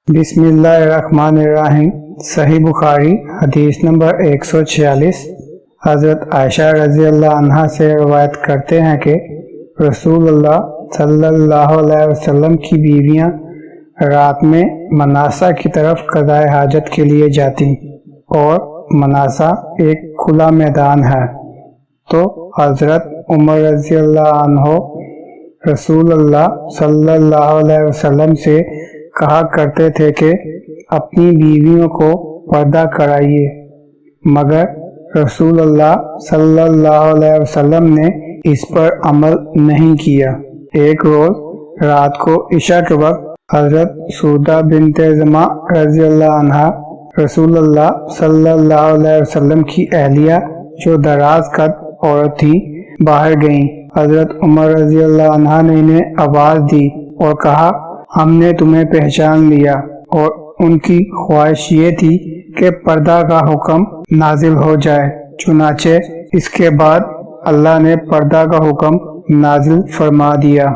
बिस्मिल्लाहिर्रहमानिर्रहीम। सही बुखारी हदीस नंबर 146। हज़रत आयशा रज़ी अल्लाह अन्हा से रवायत करते हैं कि रसूलुल्लाह सल्लल्लाहु अलैहि वसल्लम की बीवियां रात में मनासा की तरफ क़ज़ाए हाजत के लिए जाती और मनासा एक खुला मैदान है। तो हज़रत उमर रज़ी अल्लाह अन्हो रसूलुल्लाह सल्लल्लाहु अलैहि वसल्लम से कहा करते थे कि अपनी बीवियों को पर्दा कराइए, मगर रसूलुल्लाह सल्लल्लाहु अलैहि वसल्लम ने इस पर अमल नहीं किया। एक रोज रात को इशा के वक्त हजरत सौदा बिन्ते ज़मा रज़ी अल्लाह अन्हा रसूलुल्लाह सल्लल्लाहु अलैहि वसल्लम की अहलिया जो दराज कद औरत थी बाहर गईं। हजरत उमर रज़ी अल्लाह अन्हा ने इन्हें आवाज दी और कहा, हमने तुम्हें पहचान लिया। और उनकी ख्वाहिश ये थी कि पर्दा का हुक्म नाजिल हो जाए। चुनाचे इसके बाद अल्लाह ने पर्दा का हुक्म नाजिल फरमा दिया।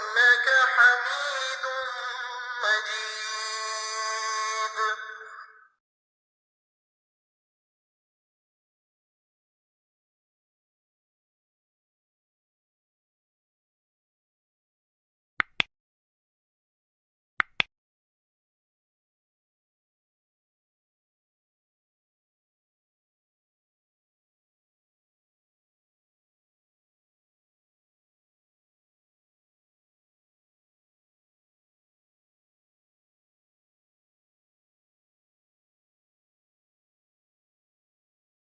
إنك حميد مجيد।